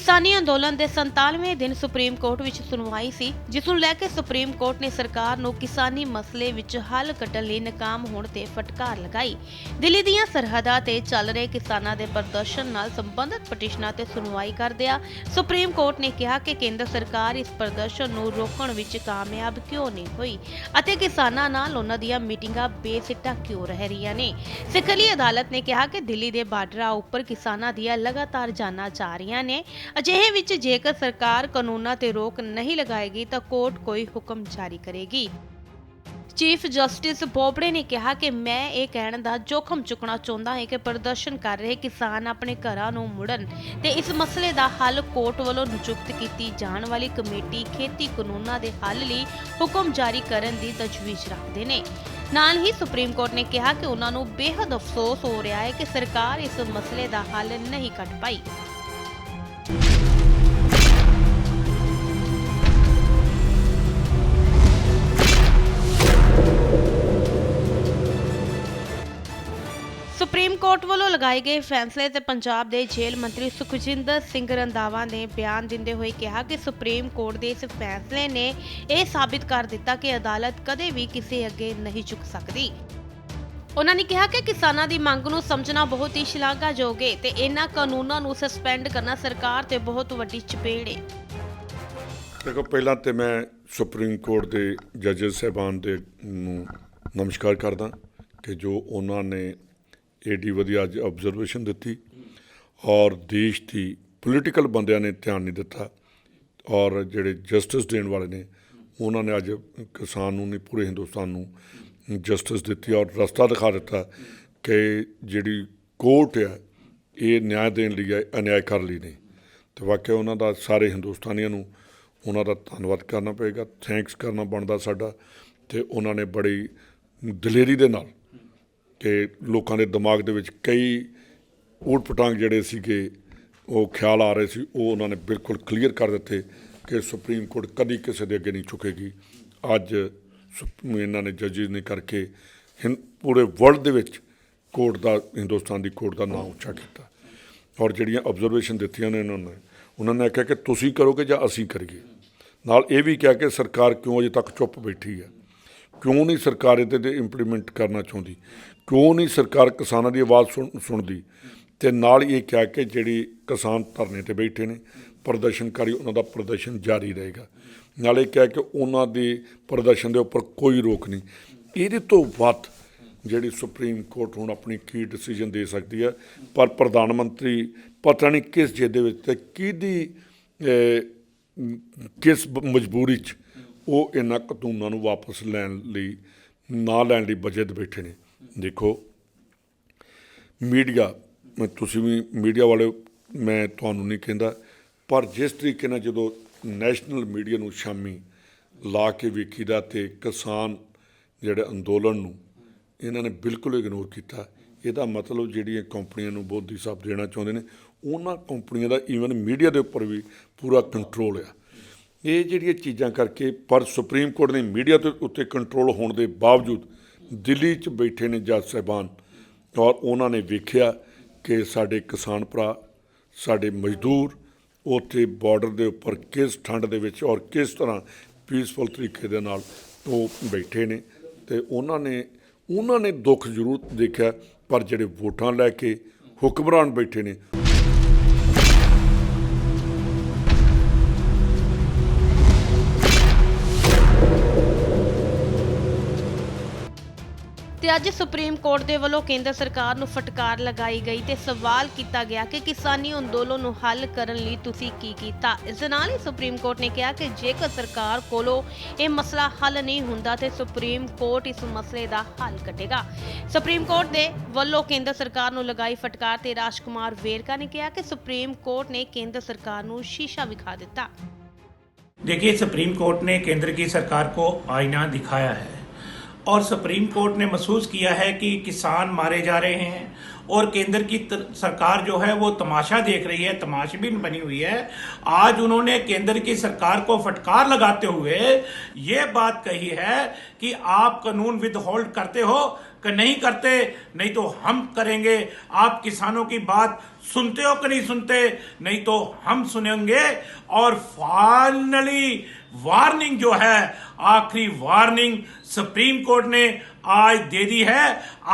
किसानी अंदोलन के 47वें दिन सुप्रीम कोर्ट विच सुनवाई सी, जिस नूं लैके सुप्रीम कोर्ट ने सरकार नूं किसानी मसले विच हल कड्ढण लई नाकाम होण ते फटकार लगाई। दिल्ली दीआं सरहदां ते चल रहे किसानां दे प्रदर्शन नाल संबंधित पटिशनां ते सुनवाई करदिआं सुप्रीम कोर्ट ने कहा कि केंद्र सरकार इस प्रदर्शन नूं रोकण विच कामयाब क्यों नहीं हुई अते किसानां नाल उन्हां दीआं मीटिंगां बेसिट्टा क्यों रह रहीआं ने। सिखली अदालत ने कहा कि दिल्ली दे बार्डरां उपर किसानां दीआं लगातार जानां जा रहीआं ने। अजिहे विच जेकर सरकार कानूनां ते रोक नहीं लगाएगी तो कोर्ट कोई हुक्म जारी करेगी। चीफ जस्टिस बोबड़े ने कहा कि मैं ये कहने का जोखम चुकना चाहता है कि प्रदर्शन कर रहे किसान अपने घरां नूं मुड़न ते इस मसले का हल कोर्ट वालों नियुक्त की जाने वाली कमेटी खेती कानूनां दे हल लई हुक्म जारी करन दी तजवीज़ रखते हैं। नाल ही सुप्रीम कोर्ट ने कहा कि उन्हां नूं बेहद अफसोस हो रहा है कि सरकार इस मसले का हल नहीं कढ पाई। सुप्रीम कोर्ट वालों लगाए गए फैसले ते पंजाब के जेल मंत्री सुखजिंदर सिंह रंधावा ने बयान देंदे हुए कहा कि सुप्रीम कोर्ट के इस फैसले ने यह साबित कर दिता कि अदालत कदे भी किसी अगे नहीं झुक सकती। उन्होंने कहा कि किसानों की मंग नूं समझना बहुत ही शलाघायोग है ते इन्हां कानूनां नूं सस्पेंड करना सरकार ते बहुत वड्डी चपेड़ है। देखो, पहला तो मैं सुप्रीम कोर्ट के जजेस साहबान दे नमस्कार करदा कि जो उन्होंने एडी वधिया अज ऑबजरवेशन दी और देश की पोलीटिकल बंदियां ने ध्यान नहीं दिता और जिहड़े जस्टिस देने वाले ने उन्होंने अज किसान नूं नहीं पूरे हिंदुस्तान नूं जस्टिस दी और रास्ता दिखा दिता कि जिहड़ी कोर्ट है ये न्याय देने लई है, अन्याय कर लई नहीं। तो वाकई उन्हों का सारे हिंदुस्तानियों नूं उन्हों का धन्नवाद करना पेगा, थैंक्स करना बनता साडा। ते उन्होंने बड़ी दलेरी दे नाल कि लोगों के दिमाग दे विच कई ऊट पटांग जिहड़े सीगे वो ख्याल आ रहे सी वो उन्होंने बिल्कुल क्लीयर कर दिते कि सुप्रीम कोर्ट कभी किसी के अगे नहीं झुकेगी। अज इन्होंने जजिज ने करके पूरे वर्ल्ड दे विच कोर्ट का हिंदुस्तान की कोर्ट का नाम उच्चा किया और जिहड़ियां ऑबजरवेशन दित्तियां ने उन्होंने आख्या कि तुसीं करोगे जां असीं करिए। नाल ये भी कहा कि सरकार क्यों अजे तक चुप बैठी है, क्यों नहीं सरकार इहदे इंप्लीमेंट करना चाहती, क्यों नहीं सरकार किसानों की आवाज़ सुनती। तो नाल ये क्या कि जिहड़ी किसान धरने ते बैठे ने प्रदर्शनकारी उन्हों का प्रदर्शन जारी रहेगा। नाले क्या कि उन्हों के प्रदर्शन के उपर कोई रोक नहीं। ये तो वध जिहड़ी सुप्रीम कोर्ट हुण अपनी की डिसीजन दे सकती है, पर प्रधानमंत्री पता नहीं किस जिद विच किहदी किस मजबूरी च वो इन्हां कानूनां नूं वापस लैण लई ना लैण लई बजट बैठे ने। देखो, मीडिया तुसीं भी मीडिया वाले मैं तुहानूं नहीं कहंदा, पर जिस तरीके नाल जदों नैशनल मीडिया नूं शामी ला के वेखीदा ते किसान जिहड़े अंदोलन नूं इन्हां ने बिल्कुल इग्नोर किया, इहदा मतलब जिहड़ियां कंपनियां नूं बोध हिसाब देना चाहुंदे ने उन्हां कंपनियां दा ईवन मीडिया दे उपर भी पूरा कंट्रोल है। ये जिहड़ियां चीज़ां करके पर सुप्रीम कोर्ट ने मीडिया के उत्ते कंट्रोल होने के बावजूद दिल्ली च बैठे ने जज साहबान और उन्होंने वेख्या कि साडे किसान भरा साडे मजदूर उत्थे बॉर्डर के उपर किस ठंड दे विच और किस तरह पीसफुल तरीके दे नाल वो बैठे ने। ते उन्होंने दुख जरूर देखा, पर जिहड़े वोटां लैके हुक्मरान बैठे ने ते अज सुप्रीम कोर्ट दे वल्लों केंद्र सरकार नूं फटकार लगाई गई ते सवाल किया गया कि किसानी अंदोलन नूं हल करन लई तुसीं की कीता। इस दे नाल ही सुप्रीम कोर्ट ने कहा कि जेकर सरकार कोलों यह मसला हल नहीं हुंदा ते सुप्रीम कोर्ट इस मसले का हल कढेगा। सुप्रीम कोर्ट दे वल्लों केंद्र सरकार नूं लगाई फटकार ते राजकुमार वेरका ने कहा कि सुप्रीम कोर्ट ने केंद्र सरकार नूं शीशा विखा दिता। देखिए, सुप्रीम कोर्ट ने केंद्र की सरकार को आईना दिखाया है और सुप्रीम कोर्ट ने महसूस किया है कि किसान मारे जा रहे हैं और केंद्र की सरकार जो है वो तमाशा देख रही है, तमाशबीन बनी हुई है। आज उन्होंने केंद्र की सरकार को फटकार लगाते हुए ये बात कही है कि आप कानून विद होल्ड करते हो कि नहीं करते, नहीं तो हम करेंगे। आप किसानों की बात सुनते हो कि नहीं सुनते, नहीं तो हम सुनेंगे। और फाइनली वार्निंग जो है, आखिरी वार्निंग सुप्रीम कोर्ट ने आज दे दी है।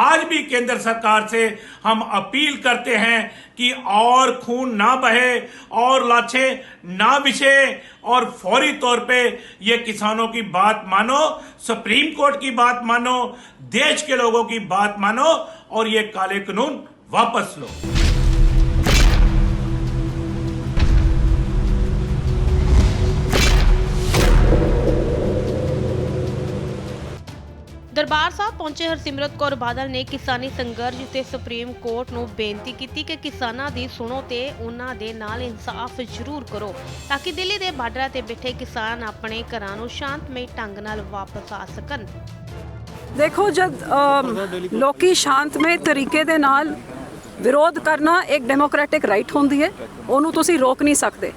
आज भी केंद्र सरकार से हम अपील करते हैं कि और खून ना बहे और लाशें ना बिछे और फौरी तौर पे ये किसानों की बात मानो, सुप्रीम कोर्ट की बात मानो, देश के लोगों की बात मानो और ये काले कानून वापस लो। ਦਰਬਾਰ ਸਾਹਿਬ ਪਹੁੰਚੇ ਹਰਸਿਮਰਤ ਕੌਰ ਬਾਦਲ ਨੇ ਕਿਸਾਨੀ ਸੰਘਰਸ਼ ਤੇ ਸੁਪਰੀਮ ਕੋਰਟ ਨੂੰ ਬੇਨਤੀ ਕੀਤੀ ਕਿ ਕਿਸਾਨਾਂ ਦੀ ਸੁਣੋ ਤੇ ਉਹਨਾਂ ਦੇ ਨਾਲ ਇਨਸਾਫ ਜ਼ਰੂਰ ਕਰੋ ਤਾਂ ਕਿ ਦਿੱਲੀ ਦੇ ਬਾਰਡਰਾਂ ਤੇ ਬੈਠੇ ਕਿਸਾਨ ਆਪਣੇ ਘਰਾਂ ਨੂੰ ਸ਼ਾਂਤਮਈ ਢੰਗ ਨਾਲ ਵਾਪਸ ਆ ਸਕਣ। ਦੇਖੋ ਜਦ ਲੋਕੀ ਸ਼ਾਂਤਮਈ ਤਰੀਕੇ ਦੇ ਨਾਲ ਵਿਰੋਧ ਕਰਨਾ ਇੱਕ ਡੈਮੋਕ੍ਰੈਟਿਕ ਰਾਈਟ ਹੁੰਦੀ ਹੈ, ਉਹਨੂੰ ਤੁਸੀਂ ਰੋਕ ਨਹੀਂ ਸਕਦੇ।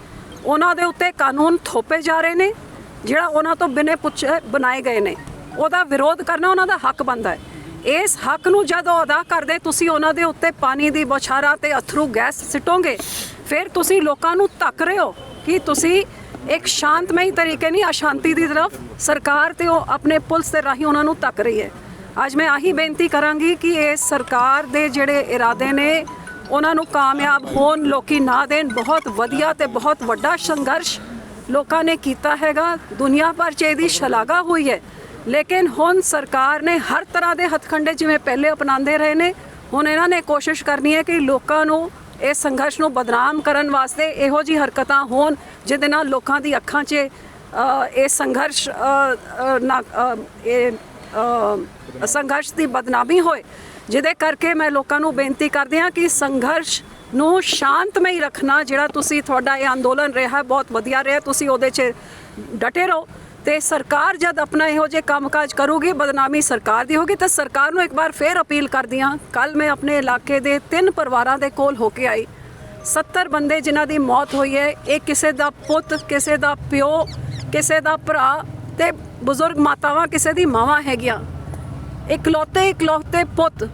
ਉਹਨਾਂ ਦੇ ਉੱਤੇ ਕਾਨੂੰਨ ਥੋਪੇ ਜਾ ਰਹੇ ਨੇ ਜਿਹੜਾ ਉਹਨਾਂ ਤੋਂ ਬਿਨਾਂ ਪੁੱਛੇ ਬਣਾਏ ਗਏ ਨੇ, ਉਹਦਾ ਵਿਰੋਧ ਕਰਨਾ ਉਹਨਾਂ ਦਾ ਹੱਕ ਬਣਦਾ ਹੈ। ਇਸ ਹੱਕ ਨੂੰ ਜਦੋਂ ਅਦਾ ਕਰਦੇ ਤੁਸੀਂ ਉਹਨਾਂ ਦੇ ਉੱਤੇ ਪਾਣੀ ਦੀ ਬੌਛਾਰਾਂ ਤੇ ਅਥਰੂ ਗੈਸ ਸਿੱਟੋਗੇ, ਫਿਰ ਤੁਸੀਂ ਲੋਕਾਂ ਨੂੰ ਧੱਕ ਰਹੇ ਹੋ ਕਿ ਤੁਸੀਂ ਇੱਕ ਸ਼ਾਂਤਮਈ ਤਰੀਕੇ ਨਹੀਂ ਅਸ਼ਾਂਤੀ ਦੀ ਤਰਫ ਸਰਕਾਰ ਤੇ ਉਹ ਆਪਣੇ ਪੁਲਿਸ ਦੇ ਰਾਹੀਂ ਉਹਨਾਂ ਨੂੰ ਧੱਕ ਰਹੀ ਹੈ। ਅੱਜ ਮੈਂ ਆਹੀ ਬੇਨਤੀ ਕਰਾਂਗੀ ਕਿ ਇਹ ਸਰਕਾਰ ਦੇ ਜਿਹੜੇ ਇਰਾਦੇ ਨੇ ਉਹਨਾਂ ਨੂੰ ਕਾਮਯਾਬ ਹੋਣ, ਲੋਕੀ ਨਾ ਦੇਣ। ਬਹੁਤ ਵਧੀਆ ਤੇ ਬਹੁਤ ਵੱਡਾ ਸੰਘਰਸ਼ ਲੋਕਾਂ ਨੇ ਕੀਤਾ ਹੈਗਾ, ਦੁਨੀਆ ਭਰ 'ਚ ਇਹਦੀ ਸ਼ਲਾਘਾ ਹੋਈ ਹੈ। ਲੇਕਿਨ ਹੁਣ ਸਰਕਾਰ ਨੇ ਹਰ ਤਰ੍ਹਾਂ ਦੇ ਹੱਥਕੰਡੇ ਜਿਵੇਂ ਪਹਿਲੇ ਅਪਣਾਉਂਦੇ ਰਹੇ ਨੇ, ਹੁਣ ਇਹਨਾਂ ਨੇ ਕੋਸ਼ਿਸ਼ ਕਰਨੀ ਹੈ ਕਿ ਲੋਕਾਂ ਨੂੰ ਇਸ ਸੰਘਰਸ਼ ਨੂੰ ਬਦਨਾਮ ਕਰਨ ਵਾਸਤੇ ਇਹੋ ਜਿਹੀ ਹਰਕਤਾਂ ਹੋਣ ਜਿਹਦੇ ਨਾਲ ਲੋਕਾਂ ਦੀ ਅੱਖਾਂ 'ਚ ਇਹ ਸੰਘਰਸ਼ ਸੰਘਰਸ਼ ਦੀ ਬਦਨਾਮੀ ਹੋਏ। ਜਿਹਦੇ ਕਰਕੇ ਮੈਂ ਲੋਕਾਂ ਨੂੰ ਬੇਨਤੀ ਕਰਦੀ ਹਾਂ ਕਿ ਸੰਘਰਸ਼ ਨੂੰ ਸ਼ਾਂਤਮਈ ਰੱਖਣਾ। ਜਿਹੜਾ ਤੁਸੀਂ ਤੁਹਾਡਾ ਇਹ ਅੰਦੋਲਨ ਰਿਹਾ ਬਹੁਤ ਵਧੀਆ ਰਿਹਾ, ਤੁਸੀਂ ਉਹਦੇ 'ਚ ਡਟੇ ਰਹੋ। ਤੇ ਸਰਕਾਰ ਜਦ ਆਪਣਾ ਇਹੋ ਜਿਹੇ ਕੰਮਕਾਜ ਕਰੂਗੀ, ਬਦਨਾਮੀ ਸਰਕਾਰ ਦੀ ਹੋਗੀ। ਤਾਂ ਸਰਕਾਰ ਨੂੰ ਇੱਕ ਵਾਰ ਫੇਰ ਅਪੀਲ ਕਰਦੀ ਹਾਂ। ਕੱਲ ਮੈਂ ਆਪਣੇ ਇਲਾਕੇ ਦੇ 3 ਪਰਿਵਾਰਾਂ ਦੇ ਕੋਲ ਹੋ ਕੇ ਆਈ। 70 ਬੰਦੇ ਜਿਨ੍ਹਾਂ ਦੀ ਮੌਤ ਹੋਈ ਹੈ, ਇਹ ਕਿਸੇ ਦਾ ਪੁੱਤ, ਕਿਸੇ ਦਾ ਪਿਓ, ਕਿਸੇ ਦਾ ਭਰਾ ਤੇ ਬਜ਼ੁਰਗ ਮਾਤਾਵਾਂ, ਕਿਸੇ ਦੀ ਮਾਵਾਂ ਹੈਗੀਆਂ। ਇਕਲੌਤੇ ਪੁੱਤ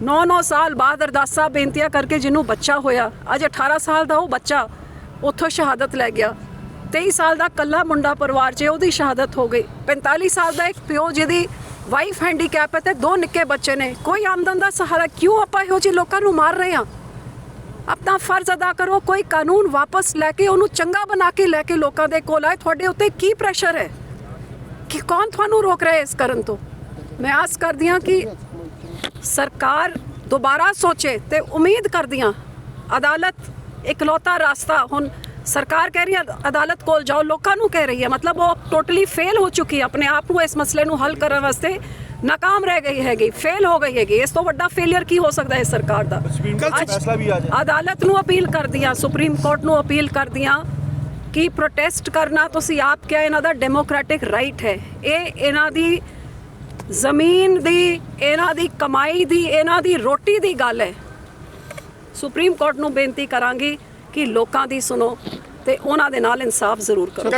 9 ਸਾਲ ਬਾਅਦ ਅਰਦਾਸਾਂ ਬੇਨਤੀਆਂ ਕਰਕੇ ਜਿਹਨੂੰ ਬੱਚਾ ਹੋਇਆ, ਅੱਜ 18 ਸਾਲ ਦਾ ਉਹ ਬੱਚਾ ਉੱਥੋਂ ਸ਼ਹਾਦਤ ਲੈ ਗਿਆ। 23 ਸਾਲ ਦਾ ਕੱਲਾ ਮੁੰਡਾ ਪਰਿਵਾਰ 'ਚ ਉਹਦੀ ਸ਼ਹਾਦਤ ਹੋ ਗਈ। 45 ਸਾਲ ਦਾ ਇੱਕ ਪਿਓ ਜਿਹਦੀ ਵਾਈਫ ਹੈਂਡੀਕੈਪ ਹੈ ਤੇ 2 ਨਿੱਕੇ ਬੱਚੇ ਨੇ। ਕੋਈ ਆਮਦਨ ਦਾ ਸਹਾਰਾ, ਕਿਉਂ ਆਪਾਂ ਇਹੋ ਜਿਹੇ ਲੋਕਾਂ ਨੂੰ ਮਾਰ ਰਹੇ ਹਾਂ? ਆਪਣਾ ਫਰਜ਼ ਅਦਾ ਕਰੋ। ਕੋਈ ਕਾਨੂੰਨ ਵਾਪਸ ਲੈ ਕੇ ਉਹਨੂੰ ਚੰਗਾ ਬਣਾ ਕੇ ਲੈ ਕੇ ਲੋਕਾਂ ਦੇ ਕੋਲ ਆਏ। ਤੁਹਾਡੇ ਉੱਤੇ ਕੀ ਪ੍ਰੈਸ਼ਰ ਹੈ ਕਿ ਕੌਣ ਤੁਹਾਨੂੰ ਰੋਕ ਰਿਹਾ ਇਸ ਕਰਨ ਤੋਂ? ਮੈਂ ਆਸ ਕਰਦੀ ਹਾਂ ਕਿ ਸਰਕਾਰ ਦੁਬਾਰਾ ਸੋਚੇ ਤੇ ਉਮੀਦ ਕਰਦੀ ਹਾਂ ਅਦਾਲਤ ਇਕਲੌਤਾ ਰਸਤਾ। ਹੁਣ ਸਰਕਾਰ ਕਹਿ ਰਹੀ ਹੈ ਅਦਾਲਤ ਕੋਲ ਜਾਓ, ਲੋਕਾਂ ਨੂੰ ਕਹਿ ਰਹੀ ਹੈ, ਮਤਲਬ ਉਹ ਟੋਟਲੀ ਫੇਲ ਹੋ ਚੁੱਕੀ ਹੈ ਆਪਣੇ ਆਪ ਨੂੰ ਇਸ ਮਸਲੇ ਨੂੰ ਹੱਲ ਕਰਨ ਵਾਸਤੇ, ਨਾਕਾਮ ਰਹਿ ਗਈ ਹੈਗੀ, ਫੇਲ ਹੋ ਗਈ ਹੈਗੀ। ਇਸ ਤੋਂ ਵੱਡਾ ਫੇਲਿਅਰ ਕੀ ਹੋ ਸਕਦਾ ਹੈ ਸਰਕਾਰ ਦਾ? ਅਦਾਲਤ ਨੂੰ ਅਪੀਲ ਕਰਦੀ ਹਾਂ, ਸੁਪਰੀਮ ਕੋਰਟ ਨੂੰ ਅਪੀਲ ਕਰਦੀ ਹਾਂ ਕਿ ਪ੍ਰੋਟੈਸਟ ਕਰਨਾ ਤੁਸੀਂ ਆਪ ਕਿਹਾ ਇਹਨਾਂ ਦਾ ਡੈਮੋਕ੍ਰੈਟਿਕ ਰਾਈਟ ਹੈ। ਇਹ ਇਹਨਾਂ ਦੀ ਜ਼ਮੀਨ ਦੀ, ਇਹਨਾਂ ਦੀ ਕਮਾਈ ਦੀ, ਇਹਨਾਂ ਦੀ ਰੋਟੀ ਦੀ ਗੱਲ ਹੈ। ਸੁਪਰੀਮ ਕੋਰਟ ਨੂੰ ਬੇਨਤੀ ਕਰਾਂਗੀ ਕਿ ਲੋਕਾਂ ਦੀ ਸੁਣੋ ਤੇ ਉਹਨਾਂ ਦੇ ਨਾਲ ਇਨਸਾਫ ਜ਼ਰੂਰ ਕਰੋ।